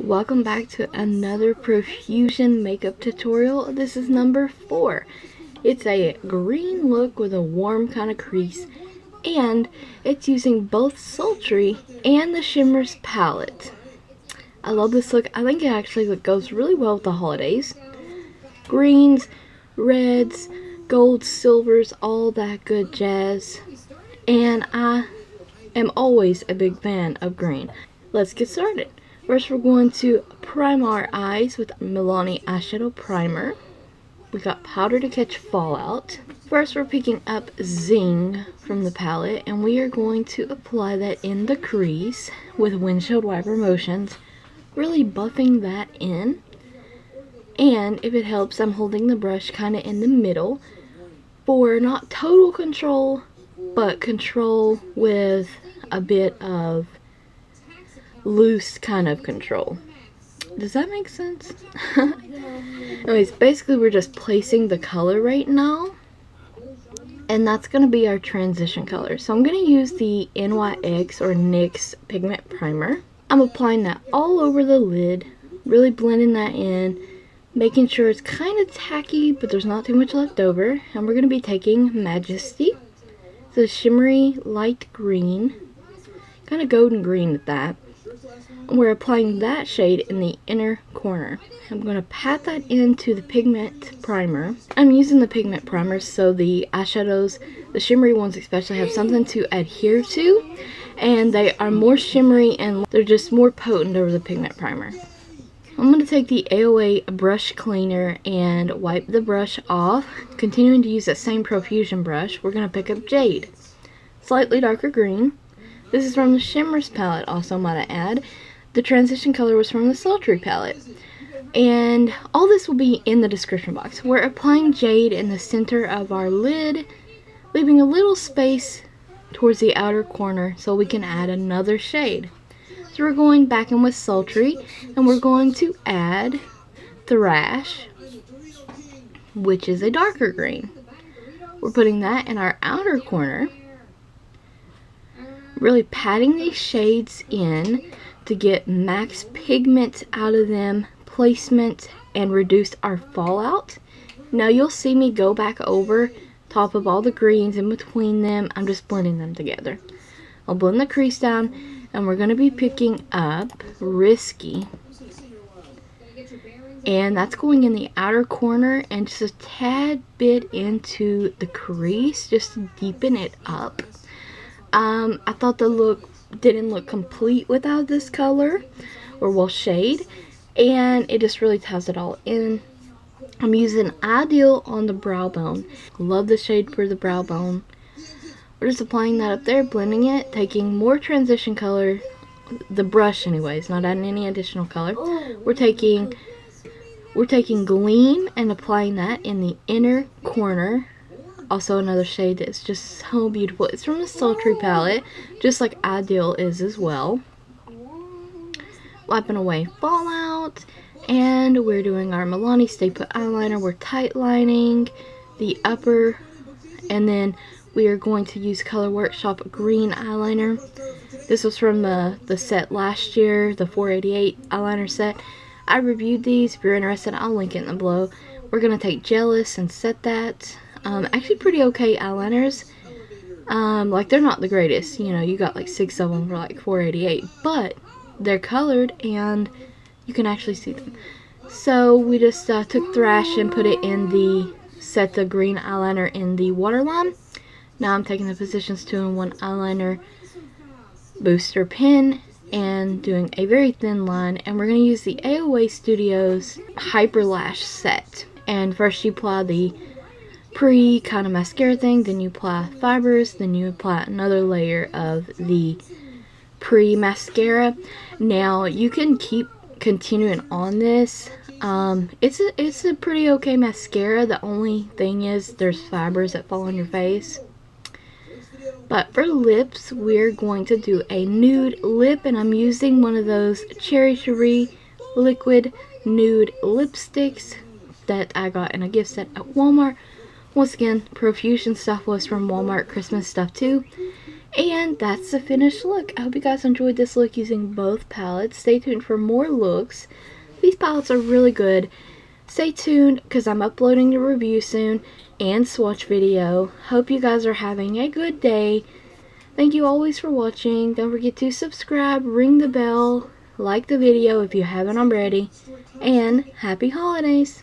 Welcome back to another Profusion makeup tutorial. This is number 4. It's a green look with a warm kind of crease, and it's using both Sultry and the Shimmers palette. I love this look. I think it actually goes really well with the holidays. Greens, reds, golds, silvers, all that good jazz. And I am always a big fan of green. Let's get started. First, we're going to prime our eyes with Milani Eyeshadow Primer. We got Powder to Catch Fallout. First, we're picking up Zing from the palette, and we are going to apply that in the crease with windshield wiper motions, really buffing that in. And if it helps, I'm holding the brush kind of in the middle for not total control, but control with a bit of loose kind of control. Does that make sense? Anyways, basically we're just placing the color right now, and that's going to be our transition color. So I'm going to use the NYX or NYX Pigment Primer. I'm applying that all over the lid, really blending that in, making sure it's kind of tacky but there's not too much left over. And we're going to be taking MAJESTY. It's a shimmery light green, kind of golden green at that. We're applying that shade in the inner corner. I'm going to pat that into the pigment primer. I'm using the pigment primer so the eyeshadows, the shimmery ones especially, have something to adhere to, and they are more shimmery and they're just more potent over the pigment primer. I'm going to take the AOA brush cleaner and wipe the brush off. Continuing to use that same Profusion brush, we're going to pick up Jade. Slightly darker green. This is from the Shimmers palette, also might I add. The transition color was from the Sultry palette. And all this will be in the description box. We're applying Jade in the center of our lid, leaving a little space towards the outer corner so we can add another shade. So we're going back in with Sultry, and we're going to add THRASH, which is a darker green. We're putting that in our outer corner, really patting these shades in to get max pigment out of them, placement, and reduce our fallout. Now you'll see me go back over top of all the greens in between them. I'm just blending them together. I'll blend the crease down, and we're going to be picking up Risky, and that's going in the outer corner and just a tad bit into the crease just to deepen it up. I thought the look didn't look complete without this color, or shade, and it just really ties it all in. I'm using Ideal on the brow bone. Love the shade for the brow bone. We're just applying that up there, blending it, taking more transition color, the brush anyways, not adding any additional color. We're taking GLEAM and applying that in the inner corner. Also another shade that's just so beautiful. It's from the Sultry palette, just like Ideal is as well. Wiping away fallout, and we're doing our Milani Stay Put eyeliner. We're tight lining the upper, and then we are going to use Color Workshop green eyeliner. This was from the set last year, the 488 eyeliner set. I reviewed these. If you're interested, I'll link it in the below. We're going to take Jealous and set that. Actually pretty okay eyeliners. Like, they're not the greatest, you know, you got like 6 of them for like 488, but they're colored and you can actually see them. So we just took Thrash and put it in set the green eyeliner in the Waterline. Now I'm taking the Positions 2-in-1 eyeliner booster pen and doing a very thin line, and we're going to use the AOA Studios Hyper Lash set. And first you apply the Chree kind of mascara thing, then you apply fibers, then you apply another layer of the Chree mascara. Now you can keep continuing on this. It's a pretty okay mascara. The only thing is there's fibers that fall on your face. But for lips, we're going to do a nude lip, and I'm using one of those Cherry Cherie liquid nude lipsticks that I got in a gift set at Walmart. Once again, Profusion stuff was from Walmart, Christmas stuff too. And that's the finished look. I hope you guys enjoyed this look using both palettes. Stay tuned for more looks. These palettes are really good. Stay tuned because I'm uploading the review soon and swatch video. Hope you guys are having a good day. Thank you always for watching. Don't forget to subscribe, ring the bell, like the video if you haven't already, and happy holidays!